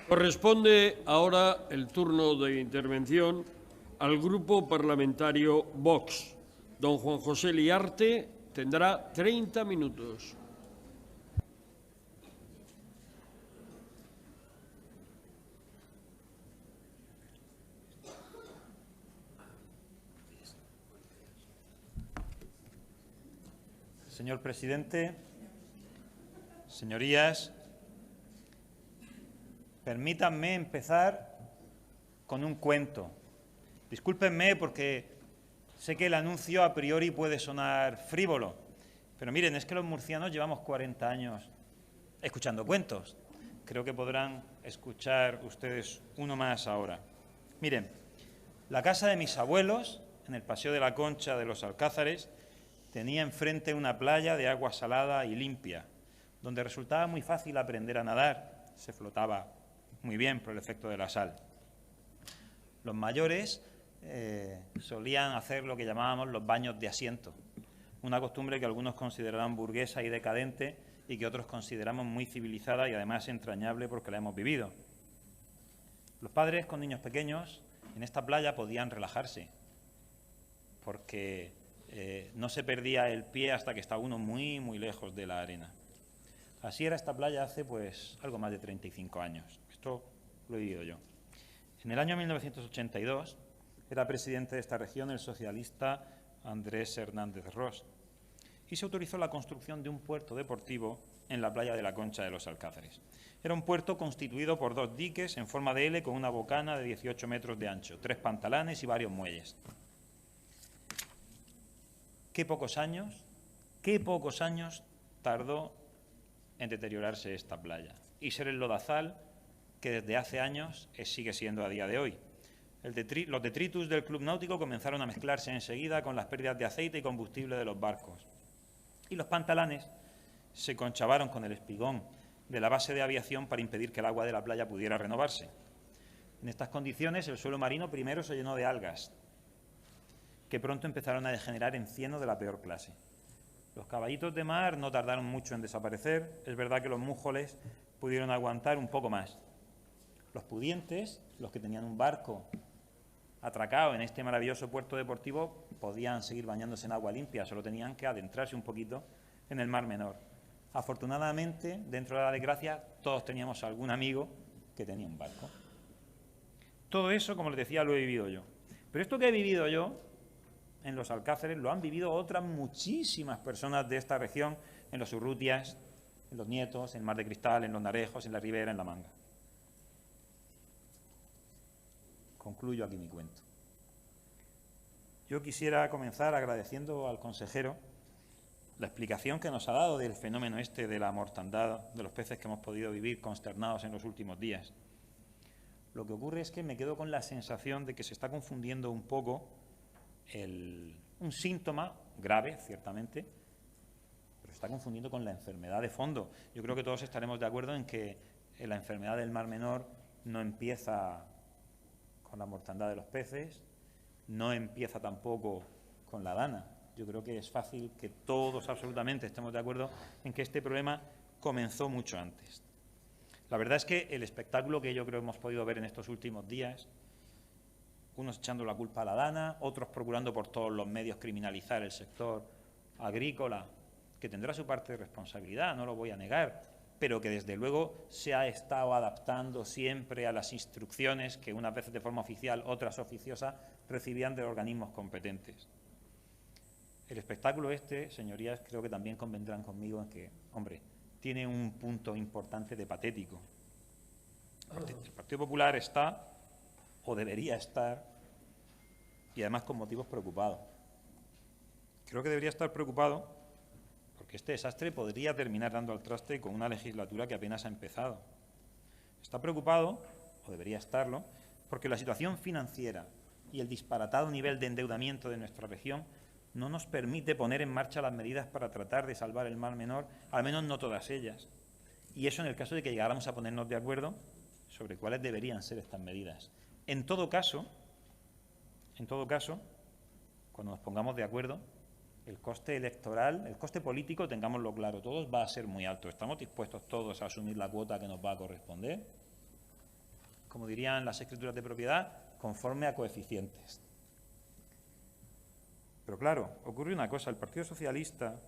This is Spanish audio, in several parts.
Corresponde ahora el turno de intervención al Grupo Parlamentario Vox. Don Juan José Liarte tendrá 30 minutos. Señor presidente, señorías, permítanme empezar con un cuento. Discúlpenme porque sé que el anuncio a priori puede sonar frívolo, pero miren, es que los murcianos llevamos 40 años escuchando cuentos. Creo que podrán escuchar ustedes uno más ahora. Miren, la casa de mis abuelos, en el Paseo de la Concha de los Alcázares, tenía enfrente una playa de agua salada y limpia, donde resultaba muy fácil aprender a nadar. Se flotaba muy bien por el efecto de la sal. Los mayores solían hacer lo que llamábamos los baños de asiento, una costumbre que algunos consideraban burguesa y decadente y que otros consideramos muy civilizada y además entrañable porque la hemos vivido. Los padres con niños pequeños en esta playa podían relajarse porque no se perdía el pie hasta que estaba uno muy, muy lejos de la arena. Así era esta playa hace pues algo más de 35 años. Esto lo he vivido yo. En el año 1982 era presidente de esta región el socialista Andrés Hernández Ros y se autorizó la construcción de un puerto deportivo en la playa de la Concha de los Alcázares. Era un puerto constituido por 2 diques en forma de L con una bocana de 18 metros de ancho, 3 pantalanes y varios muelles. Qué pocos años tardó en deteriorarse esta playa y ser el lodazal que desde hace años sigue siendo a día de hoy. Los detritus del club náutico comenzaron a mezclarse enseguida con las pérdidas de aceite y combustible de los barcos. Y los pantalanes se conchavaron con el espigón de la base de aviación para impedir que el agua de la playa pudiera renovarse. En estas condiciones el suelo marino primero se llenó de algas, que pronto empezaron a degenerar en cieno de la peor clase. Los caballitos de mar no tardaron mucho en desaparecer. Es verdad que los mújoles pudieron aguantar un poco más. Los pudientes, los que tenían un barco atracado en este maravilloso puerto deportivo, podían seguir bañándose en agua limpia, solo tenían que adentrarse un poquito en el Mar Menor. Afortunadamente, dentro de la desgracia, todos teníamos algún amigo que tenía un barco. Todo eso, como les decía, lo he vivido yo. Pero esto que he vivido yo en los Alcázares lo han vivido otras muchísimas personas de esta región, en los Urrutias, en los Nietos, en el Mar de Cristal, en los Narejos, en la Ribera, en la Manga. Concluyo aquí mi cuento. Yo quisiera comenzar agradeciendo al consejero la explicación que nos ha dado del fenómeno este de la mortandad de los peces que hemos podido vivir consternados en los últimos días. Lo que ocurre es que me quedo con la sensación de que se está confundiendo un poco un síntoma grave, ciertamente, pero se está confundiendo con la enfermedad de fondo. Yo creo que todos estaremos de acuerdo en que la enfermedad del Mar Menor no empieza con la mortandad de los peces, no empieza tampoco con la dana. Yo creo que es fácil que todos absolutamente estemos de acuerdo en que este problema comenzó mucho antes. La verdad es que el espectáculo que yo creo que hemos podido ver en estos últimos días, unos echando la culpa a la dana, otros procurando por todos los medios criminalizar el sector agrícola, que tendrá su parte de responsabilidad, no lo voy a negar, pero que desde luego se ha estado adaptando siempre a las instrucciones que unas veces de forma oficial, otras oficiosa, recibían de organismos competentes. El espectáculo este, señorías, creo que también convendrán conmigo en que, hombre, tiene un punto importante de patético. El Partido Popular está, o debería estar, y además con motivos preocupados. Creo que debería estar preocupado porque este desastre podría terminar dando al traste con una legislatura que apenas ha empezado. Está preocupado, o debería estarlo, porque la situación financiera y el disparatado nivel de endeudamiento de nuestra región no nos permite poner en marcha las medidas para tratar de salvar el Mar Menor, al menos no todas ellas. Y eso en el caso de que llegáramos a ponernos de acuerdo sobre cuáles deberían ser estas medidas. En todo caso, cuando nos pongamos de acuerdo, el coste electoral, el coste político, tengámoslo claro todos, va a ser muy alto. ¿Estamos dispuestos todos a asumir la cuota que nos va a corresponder? como dirían las escrituras de propiedad, conforme a coeficientes. Pero claro, ocurre una cosa, el Partido Socialista,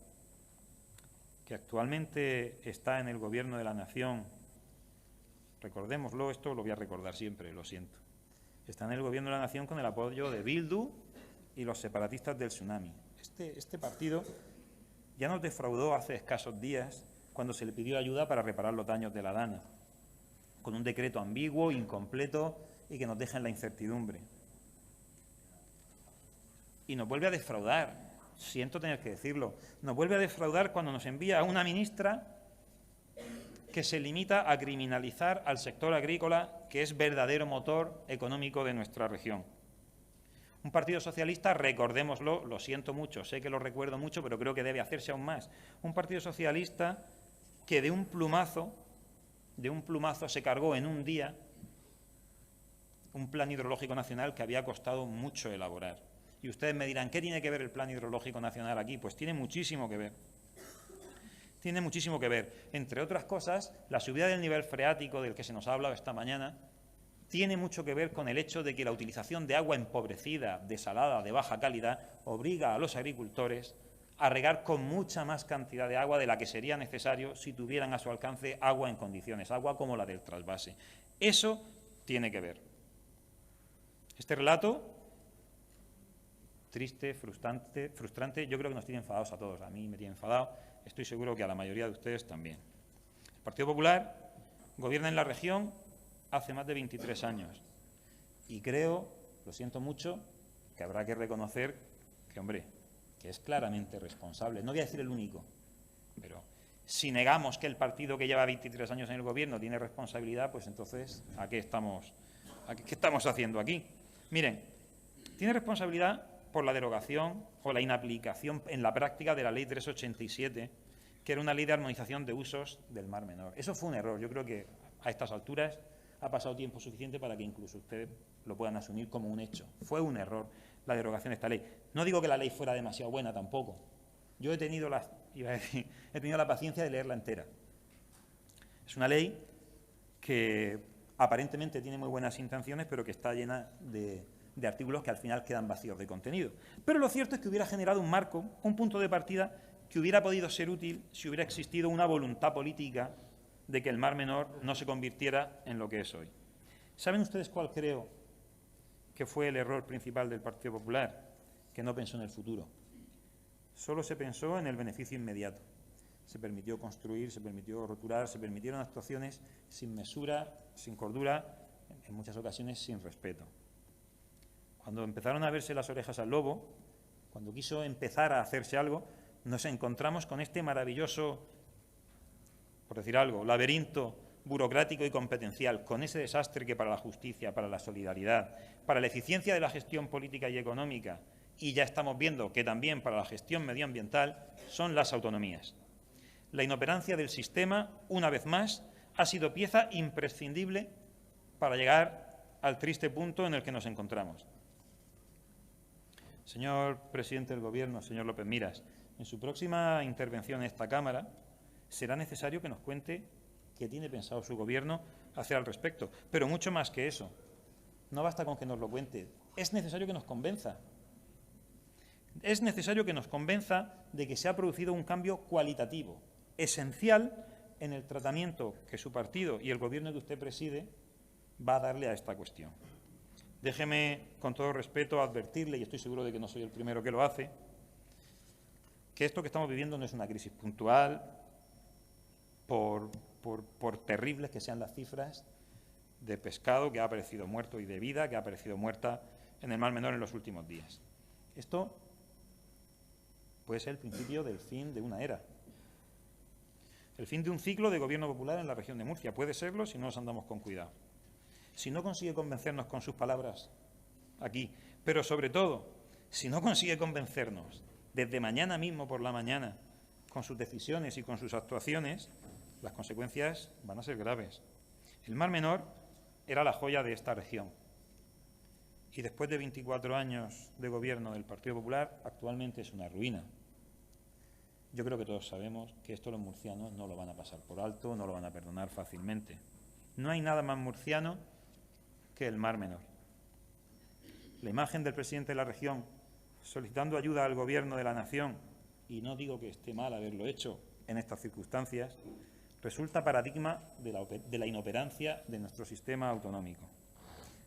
que actualmente está en el gobierno de la nación, recordémoslo, esto lo voy a recordar siempre, lo siento, está en el gobierno de la nación con el apoyo de Bildu y los separatistas del Tsunami. Este partido ya nos defraudó hace escasos días cuando se le pidió ayuda para reparar los daños de la Dana, con un decreto ambiguo, incompleto y que nos deja en la incertidumbre. Y nos vuelve a defraudar, siento tener que decirlo, nos vuelve a defraudar cuando nos envía a una ministra que se limita a criminalizar al sector agrícola, que es verdadero motor económico de nuestra región. Un Partido Socialista, recordémoslo, lo siento mucho, sé que lo recuerdo mucho, pero creo que debe hacerse aún más. Un Partido Socialista que de un plumazo se cargó en un día un plan hidrológico nacional que había costado mucho elaborar. Y ustedes me dirán, ¿qué tiene que ver el plan hidrológico nacional aquí? Pues tiene muchísimo que ver. Tiene muchísimo que ver. Entre otras cosas, la subida del nivel freático del que se nos ha hablado esta mañana tiene mucho que ver con el hecho de que la utilización de agua empobrecida, desalada, de baja calidad, obliga a los agricultores a regar con mucha más cantidad de agua de la que sería necesario si tuvieran a su alcance agua en condiciones, agua como la del trasvase. Eso tiene que ver. Este relato, triste, frustrante, yo creo que nos tiene enfadados a todos. A mí me tiene enfadado, estoy seguro que a la mayoría de ustedes también. El Partido Popular gobierna en la región hace más de 23 años y creo, lo siento mucho, que habrá que reconocer que, hombre, que es claramente responsable. No voy a decir el único, pero si negamos que el partido que lleva 23 años en el gobierno tiene responsabilidad, pues entonces, ¿qué estamos haciendo aquí? Miren, tiene responsabilidad por la derogación o la inaplicación en la práctica de la Ley 387, que era una ley de armonización de usos del Mar Menor. Eso fue un error. Yo creo que a estas alturas ha pasado tiempo suficiente para que incluso ustedes lo puedan asumir como un hecho. Fue un error la derogación de esta ley. No digo que la ley fuera demasiado buena tampoco. Yo he tenido la paciencia de leerla entera. Es una ley que aparentemente tiene muy buenas intenciones, pero que está llena de artículos que al final quedan vacíos de contenido. Pero lo cierto es que hubiera generado un marco, un punto de partida que hubiera podido ser útil si hubiera existido una voluntad política de que el Mar Menor no se convirtiera en lo que es hoy. ¿Saben ustedes cuál creo que fue el error principal del Partido Popular? Que no pensó en el futuro. Solo se pensó en el beneficio inmediato. Se permitió construir, se permitió roturar, se permitieron actuaciones sin mesura, sin cordura, en muchas ocasiones sin respeto. Cuando empezaron a verse las orejas al lobo, cuando quiso empezar a hacerse algo, nos encontramos con este maravilloso, por decir algo, laberinto burocrático y competencial, con ese desastre que para la justicia, para la solidaridad, para la eficiencia de la gestión política y económica, y ya estamos viendo que también para la gestión medioambiental, son las autonomías. La inoperancia del sistema, una vez más, ha sido pieza imprescindible para llegar al triste punto en el que nos encontramos. Señor presidente del Gobierno, señor López Miras, en su próxima intervención en esta Cámara será necesario que nos cuente qué tiene pensado su Gobierno hacer al respecto. Pero mucho más que eso. No basta con que nos lo cuente. Es necesario que nos convenza. Es necesario que nos convenza de que se ha producido un cambio cualitativo, esencial en el tratamiento que su partido y el Gobierno que usted preside va a darle a esta cuestión. Déjeme, con todo respeto, advertirle, y estoy seguro de que no soy el primero que lo hace, que esto que estamos viviendo no es una crisis puntual, por terribles que sean las cifras de pescado que ha aparecido muerto y de vida que ha aparecido muerta en el Mar Menor en los últimos días. Esto puede ser el principio del fin de una era. El fin de un ciclo de gobierno popular en la región de Murcia. Puede serlo si no nos andamos con cuidado. Si no consigue convencernos con sus palabras aquí, pero sobre todo, si no consigue convencernos desde mañana mismo por la mañana con sus decisiones y con sus actuaciones, las consecuencias van a ser graves. El Mar Menor era la joya de esta región y después de 24 años de gobierno del Partido Popular, actualmente es una ruina. Yo creo que todos sabemos que esto los murcianos no lo van a pasar por alto, no lo van a perdonar fácilmente. No hay nada más murciano que el Mar Menor. La imagen del presidente de la región solicitando ayuda al Gobierno de la nación, y no digo que esté mal haberlo hecho en estas circunstancias, resulta paradigma de la inoperancia de nuestro sistema autonómico.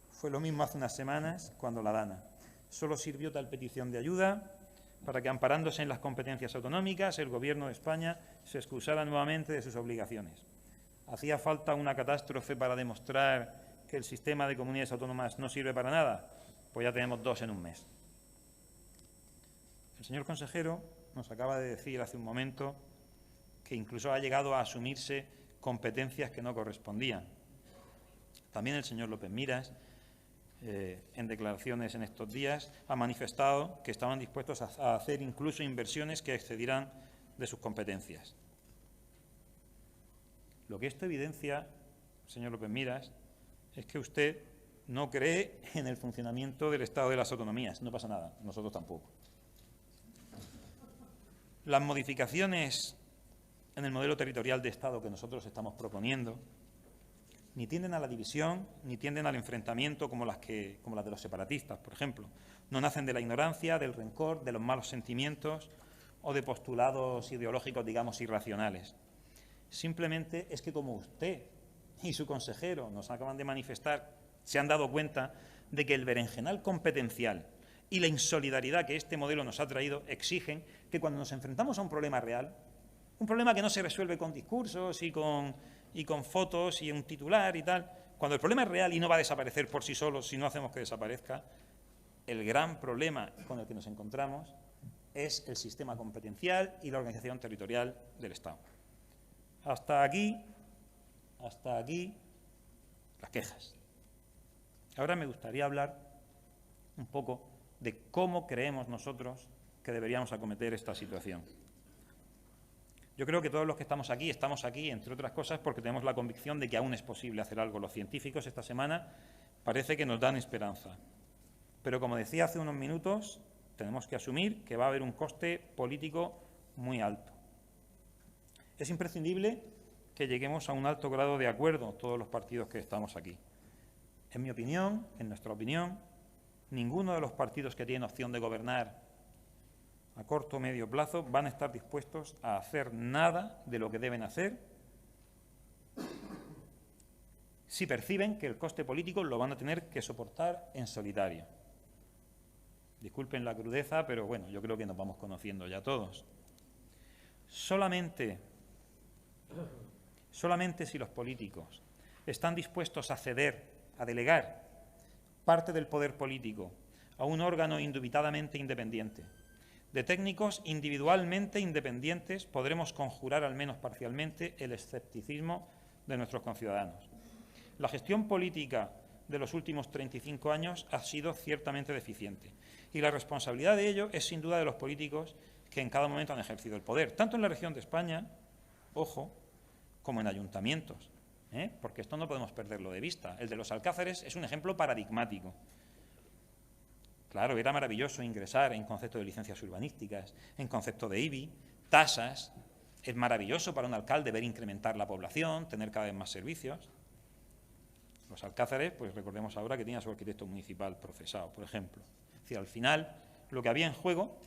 Fue lo mismo hace unas semanas cuando la Dana solo sirvió tal petición de ayuda para que, amparándose en las competencias autonómicas, el Gobierno de España se excusara nuevamente de sus obligaciones. ¿Hacía falta una catástrofe para demostrar que el sistema de comunidades autónomas no sirve para nada? Pues ya tenemos 2 en un mes. El señor consejero nos acaba de decir hace un momento que incluso ha llegado a asumirse competencias que no correspondían. También el señor López Miras, en declaraciones en estos días, ha manifestado que estaban dispuestos a hacer incluso inversiones que excedieran de sus competencias. Lo que esto evidencia, señor López Miras, es que usted no cree en el funcionamiento del Estado de las autonomías. No pasa nada, nosotros tampoco. Las modificaciones en el modelo territorial de Estado que nosotros estamos proponiendo ni tienden a la división, ni tienden al enfrentamiento como las de los separatistas, por ejemplo. No nacen de la ignorancia, del rencor, de los malos sentimientos o de postulados ideológicos, digamos, irracionales. Simplemente es que, como usted y su consejero nos acaban de manifestar, se han dado cuenta de que el berenjenal competencial y la insolidaridad que este modelo nos ha traído exigen que, cuando nos enfrentamos a un problema real, un problema que no se resuelve con discursos y con fotos y un titular y tal, cuando el problema es real y no va a desaparecer por sí solo si no hacemos que desaparezca, el gran problema con el que nos encontramos es el sistema competencial y la organización territorial del Estado. Hasta aquí las quejas. Ahora me gustaría hablar un poco de cómo creemos nosotros que deberíamos acometer esta situación. Yo creo que todos los que estamos aquí, entre otras cosas, porque tenemos la convicción de que aún es posible hacer algo. Los científicos esta semana parece que nos dan esperanza. Pero, como decía hace unos minutos, tenemos que asumir que va a haber un coste político muy alto. Es imprescindible que lleguemos a un alto grado de acuerdo todos los partidos que estamos aquí. En mi opinión, en nuestra opinión, ninguno de los partidos que tienen opción de gobernar a corto o medio plazo van a estar dispuestos a hacer nada de lo que deben hacer si perciben que el coste político lo van a tener que soportar en solitario. Disculpen la crudeza, pero bueno, yo creo que nos vamos conociendo ya todos. Solamente si los políticos están dispuestos a ceder, a delegar parte del poder político a un órgano indubitadamente independiente, de técnicos individualmente independientes, podremos conjurar al menos parcialmente el escepticismo de nuestros conciudadanos. La gestión política de los últimos 35 años ha sido ciertamente deficiente, y la responsabilidad de ello es sin duda de los políticos que en cada momento han ejercido el poder, tanto en la región de España, ojo, como en ayuntamientos, porque esto no podemos perderlo de vista. El de los Alcázares es un ejemplo paradigmático. Claro, era maravilloso ingresar en concepto de licencias urbanísticas, en concepto de IBI, tasas. Es maravilloso para un alcalde ver incrementar la población, tener cada vez más servicios. Los Alcázares, pues recordemos ahora que tiene a su arquitecto municipal procesado, por ejemplo. Es decir, al final, lo que había en juego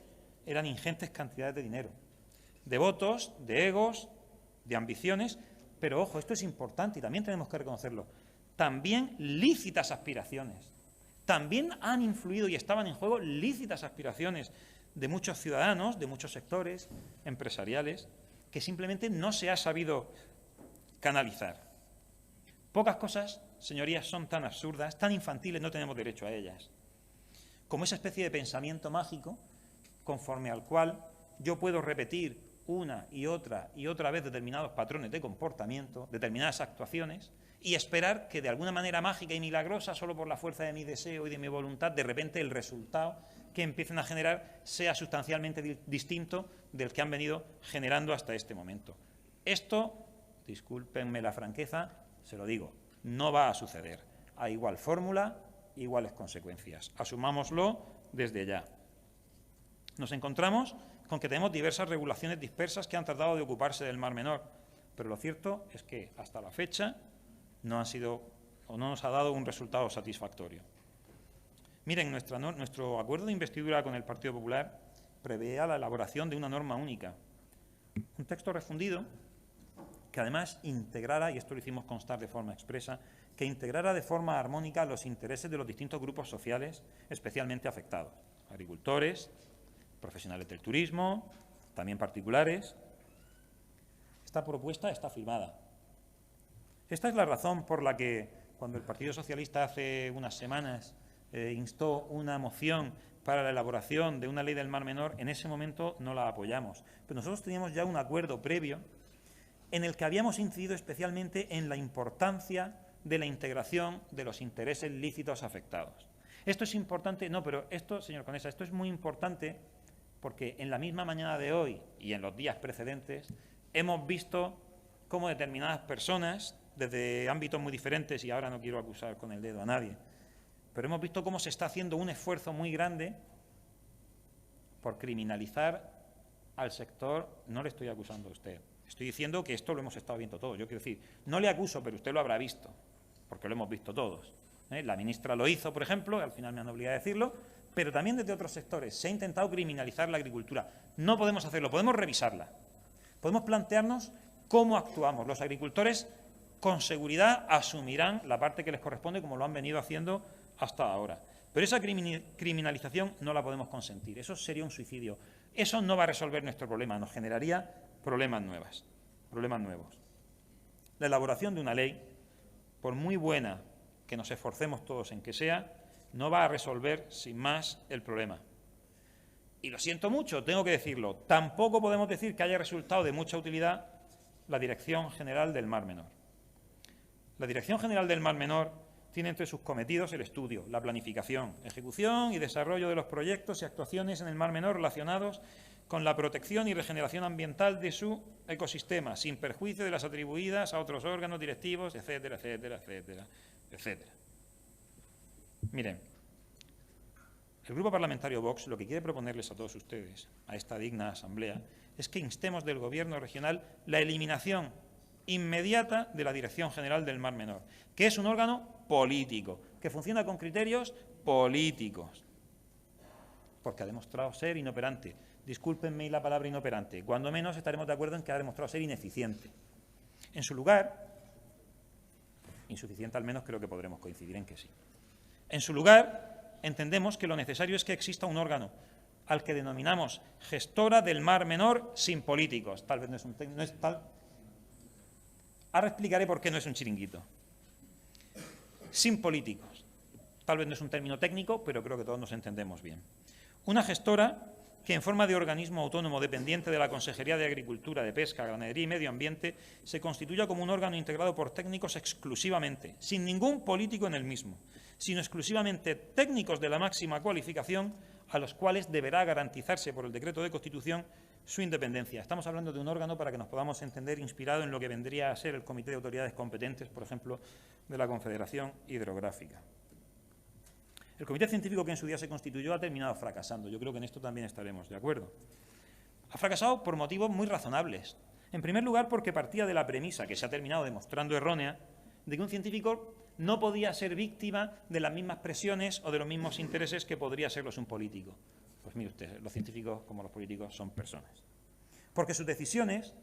eran ingentes cantidades de dinero, de votos, de egos, de ambiciones, pero ojo, esto es importante y también tenemos que reconocerlo, también lícitas aspiraciones. También han influido y estaban en juego lícitas aspiraciones de muchos ciudadanos, de muchos sectores empresariales, que simplemente no se ha sabido canalizar. Pocas cosas, señorías, son tan absurdas, tan infantiles, no tenemos derecho a ellas, como esa especie de pensamiento mágico conforme al cual yo puedo repetir una y otra vez determinados patrones de comportamiento, determinadas actuaciones, y esperar que de alguna manera mágica y milagrosa, solo por la fuerza de mi deseo y de mi voluntad, de repente el resultado que empiecen a generar sea sustancialmente distinto del que han venido generando hasta este momento. Esto, discúlpenme la franqueza, se lo digo, no va a suceder. A igual fórmula, iguales consecuencias. Asumámoslo desde ya. Nos encontramos con que tenemos diversas regulaciones dispersas que han tratado de ocuparse del Mar Menor, pero lo cierto es que hasta la fecha no han sido o no nos ha dado un resultado satisfactorio. Miren, nuestro acuerdo de investidura con el Partido Popular preveía la elaboración de una norma única, un texto refundido que además integrara, y esto lo hicimos constar de forma expresa, que integrara de forma armónica los intereses de los distintos grupos sociales especialmente afectados, agricultores, profesionales del turismo, también particulares. Esta propuesta está firmada. Esta es la razón por la que, cuando el Partido Socialista hace unas semanas instó una moción para la elaboración de una ley del Mar Menor, en ese momento no la apoyamos. Pero nosotros teníamos ya un acuerdo previo en el que habíamos incidido especialmente en la importancia de la integración de los intereses lícitos afectados. Esto es importante, no, pero esto, señor Conesa, esto es muy importante porque en la misma mañana de hoy y en los días precedentes hemos visto cómo determinadas personas, desde ámbitos muy diferentes, y ahora no quiero acusar con el dedo a nadie, pero hemos visto cómo se está haciendo un esfuerzo muy grande por criminalizar al sector. No le estoy acusando a usted, estoy diciendo que esto lo hemos estado viendo todos. Yo quiero decir, no le acuso, pero usted lo habrá visto, porque lo hemos visto todos. La ministra lo hizo, por ejemplo, al final me han obligado a decirlo, pero también desde otros sectores se ha intentado criminalizar la agricultura. No podemos hacerlo, podemos revisarla. Podemos plantearnos cómo actuamos. Los agricultores, con seguridad, asumirán la parte que les corresponde, como lo han venido haciendo hasta ahora. Pero esa criminalización no la podemos consentir. Eso sería un suicidio. Eso no va a resolver nuestro problema, nos generaría problemas nuevos. La elaboración de una ley, por muy buena que nos esforcemos todos en que sea, no va a resolver sin más el problema. Y lo siento mucho, tengo que decirlo, tampoco podemos decir que haya resultado de mucha utilidad la Dirección General del Mar Menor. La Dirección General del Mar Menor tiene entre sus cometidos el estudio, la planificación, ejecución y desarrollo de los proyectos y actuaciones en el Mar Menor relacionados con la protección y regeneración ambiental de su ecosistema, sin perjuicio de las atribuidas a otros órganos directivos, etcétera, etcétera, etcétera, etcétera. Miren, el Grupo Parlamentario Vox lo que quiere proponerles a todos ustedes, a esta digna asamblea, es que instemos del Gobierno regional la eliminación inmediata de la Dirección General del Mar Menor, que es un órgano político, que funciona con criterios políticos, porque ha demostrado ser inoperante. Discúlpenme la palabra inoperante, cuando menos estaremos de acuerdo en que ha demostrado ser ineficiente. En su lugar, insuficiente al menos creo que podremos coincidir en que sí. En su lugar, entendemos que lo necesario es que exista un órgano al que denominamos gestora del Mar Menor sin políticos. Tal vez no es un no es tal. Ahora explicaré por qué no es un chiringuito. Sin políticos. Tal vez no es un término técnico, pero creo que todos nos entendemos bien. Una gestora que en forma de organismo autónomo dependiente de la Consejería de Agricultura, de Pesca, Ganadería y Medio Ambiente, se constituya como un órgano integrado por técnicos exclusivamente, sin ningún político en el mismo, sino exclusivamente técnicos de la máxima cualificación, a los cuales deberá garantizarse por el decreto de constitución su independencia. Estamos hablando de un órgano, para que nos podamos entender, inspirado en lo que vendría a ser el Comité de Autoridades Competentes, por ejemplo, de la Confederación Hidrográfica. El comité científico que en su día se constituyó ha terminado fracasando. Yo creo que en esto también estaremos de acuerdo. Ha fracasado por motivos muy razonables. En primer lugar, porque partía de la premisa, que se ha terminado demostrando errónea, de que un científico no podía ser víctima de las mismas presiones o de los mismos intereses que podría serlos un político. Pues mire usted, los científicos como los políticos son personas. Porque sus decisiones,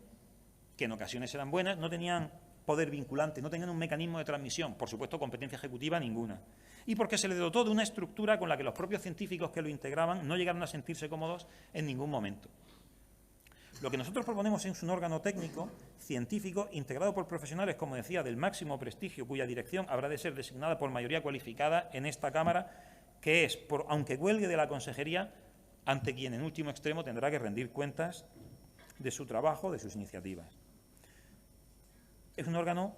que en ocasiones eran buenas, no tenían poder vinculante, no tenían un mecanismo de transmisión, por supuesto competencia ejecutiva ninguna. Y porque se le dotó de una estructura con la que los propios científicos que lo integraban no llegaron a sentirse cómodos en ningún momento. Lo que nosotros proponemos es un órgano técnico, científico, integrado por profesionales, como decía, del máximo prestigio, cuya dirección habrá de ser designada por mayoría cualificada en esta Cámara, que es, aunque cuelgue de la Consejería, ante quien en último extremo tendrá que rendir cuentas de su trabajo, de sus iniciativas. Es un órgano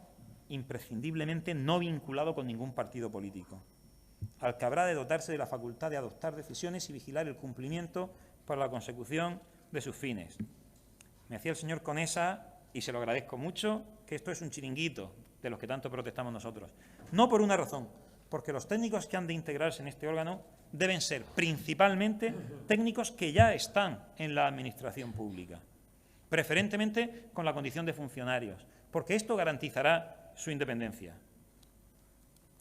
imprescindiblemente no vinculado con ningún partido político, al que habrá de dotarse de la facultad de adoptar decisiones y vigilar el cumplimiento para la consecución de sus fines. Me decía el señor Conesa, y se lo agradezco mucho, que esto es un chiringuito de los que tanto protestamos nosotros. No por una razón, porque los técnicos que han de integrarse en este órgano deben ser principalmente técnicos que ya están en la administración pública, preferentemente con la condición de funcionarios, porque esto garantizará su independencia.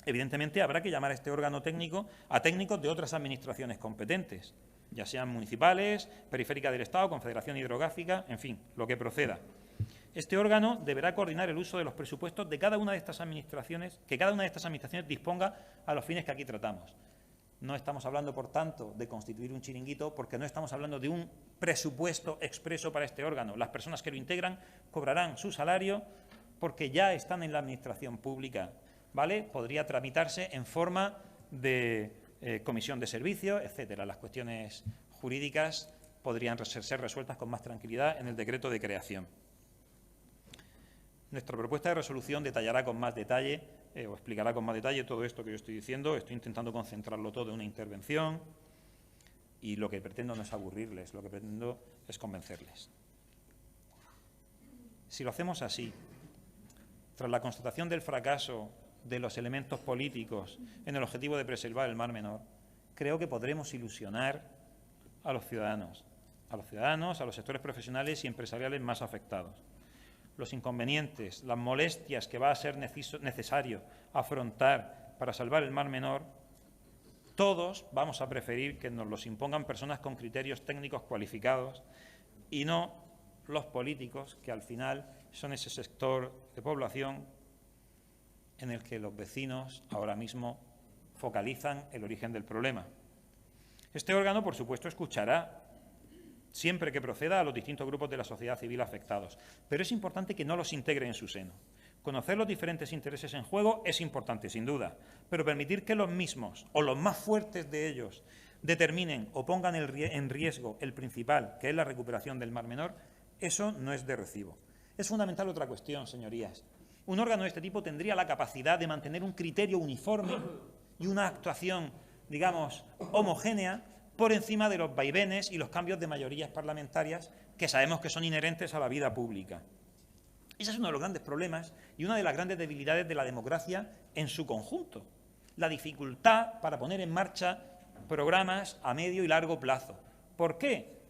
Evidentemente, habrá que llamar a este órgano técnico a técnicos de otras administraciones competentes, ya sean municipales, periféricas del Estado, Confederación Hidrográfica, en fin, lo que proceda. Este órgano deberá coordinar el uso de los presupuestos de cada una de estas administraciones, que cada una de estas administraciones disponga a los fines que aquí tratamos. No estamos hablando, por tanto, de constituir un chiringuito, porque no estamos hablando de un presupuesto expreso para este órgano. Las personas que lo integran cobrarán su salario porque ya están en la administración pública, ¿vale? Podría tramitarse en forma de comisión de servicios, etcétera. Las cuestiones jurídicas podrían ser resueltas con más tranquilidad en el decreto de creación. Nuestra propuesta de resolución detallará con más detalle o explicará con más detalle todo esto que yo estoy diciendo. Estoy intentando concentrarlo todo en una intervención y lo que pretendo no es aburrirles, lo que pretendo es convencerles. Si lo hacemos así, tras la constatación del fracaso de los elementos políticos en el objetivo de preservar el Mar Menor, creo que podremos ilusionar a los ciudadanos, a los sectores profesionales y empresariales más afectados. Los inconvenientes, las molestias que va a ser necesario afrontar para salvar el Mar Menor, todos vamos a preferir que nos los impongan personas con criterios técnicos cualificados y no los políticos, que al final son ese sector de población en el que los vecinos ahora mismo focalizan el origen del problema. Este órgano, por supuesto, escuchará siempre que proceda a los distintos grupos de la sociedad civil afectados, pero es importante que no los integre en su seno. Conocer los diferentes intereses en juego es importante, sin duda, pero permitir que los mismos o los más fuertes de ellos determinen o pongan en riesgo el principal, que es la recuperación del Mar Menor, eso no es de recibo. Es fundamental otra cuestión, señorías. Un órgano de este tipo tendría la capacidad de mantener un criterio uniforme y una actuación, digamos, homogénea por encima de los vaivenes y los cambios de mayorías parlamentarias que sabemos que son inherentes a la vida pública. Ese es uno de los grandes problemas y una de las grandes debilidades de la democracia en su conjunto. La dificultad para poner en marcha programas a medio y largo plazo. ¿Por qué?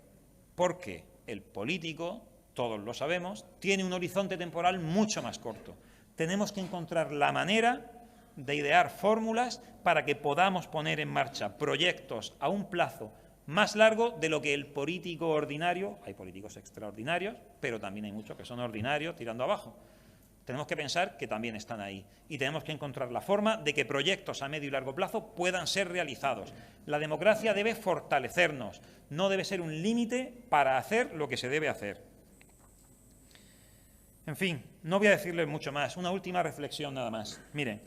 Porque el político, todos lo sabemos, tiene un horizonte temporal mucho más corto. Tenemos que encontrar la manera de idear fórmulas para que podamos poner en marcha proyectos a un plazo más largo de lo que el político ordinario, hay políticos extraordinarios, pero también hay muchos que son ordinarios tirando abajo. Tenemos que pensar que también están ahí y tenemos que encontrar la forma de que proyectos a medio y largo plazo puedan ser realizados. La democracia debe fortalecernos, no debe ser un límite para hacer lo que se debe hacer. En fin, no voy a decirles mucho más. Una última reflexión nada más. Miren,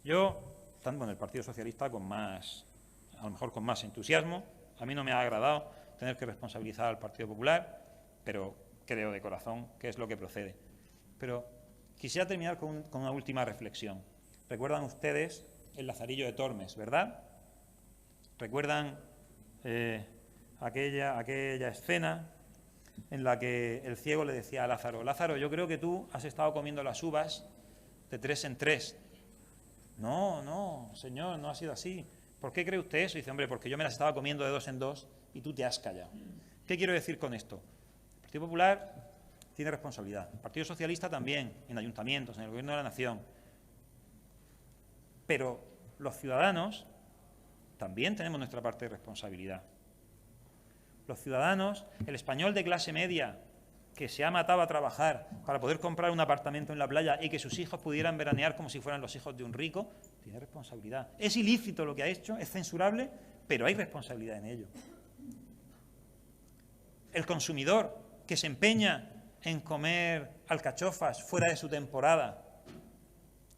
yo, estando en el Partido Socialista a lo mejor con más entusiasmo, a mí no me ha agradado tener que responsabilizar al Partido Popular, pero creo de corazón que es lo que procede. Pero quisiera terminar con una última reflexión. ¿Recuerdan ustedes el Lazarillo de Tormes, verdad? ¿Recuerdan aquella escena en la que el ciego le decía a Lázaro: Lázaro, yo creo que tú has estado comiendo las uvas de 3 en 3. No, señor, no ha sido así. ¿Por qué cree usted eso? Y dice: hombre, porque yo me las estaba comiendo de 2 en 2 y tú te has callado. ¿Qué quiero decir con esto? El Partido Popular tiene responsabilidad. El Partido Socialista también, en ayuntamientos, en el Gobierno de la Nación. Pero los ciudadanos también tenemos nuestra parte de responsabilidad. Los ciudadanos, el español de clase media, que se ha matado a trabajar para poder comprar un apartamento en la playa y que sus hijos pudieran veranear como si fueran los hijos de un rico, tiene responsabilidad. Es ilícito lo que ha hecho, es censurable, pero hay responsabilidad en ello. El consumidor que se empeña en comer alcachofas fuera de su temporada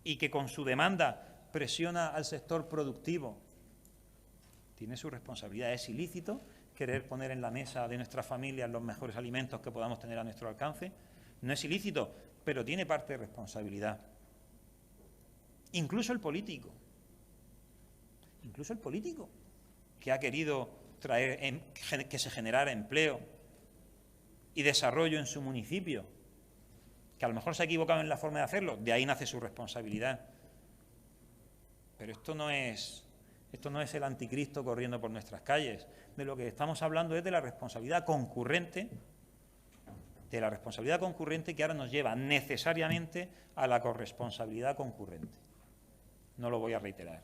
y que con su demanda presiona al sector productivo, tiene su responsabilidad. Es ilícito querer poner en la mesa de nuestras familias los mejores alimentos que podamos tener a nuestro alcance. No es ilícito, pero tiene parte de responsabilidad. Incluso el político, que ha querido que se generara empleo y desarrollo en su municipio, que a lo mejor se ha equivocado en la forma de hacerlo, de ahí nace su responsabilidad. Pero esto no es el anticristo corriendo por nuestras calles. De lo que estamos hablando es de la responsabilidad concurrente, que ahora nos lleva necesariamente a la corresponsabilidad concurrente. no lo voy a reiterar.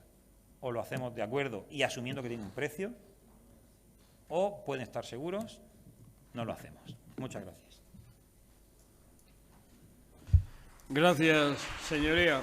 O lo hacemos de acuerdo y asumiendo que tiene un precio, o pueden estar seguros, no lo hacemos. Muchas gracias. Gracias, señoría.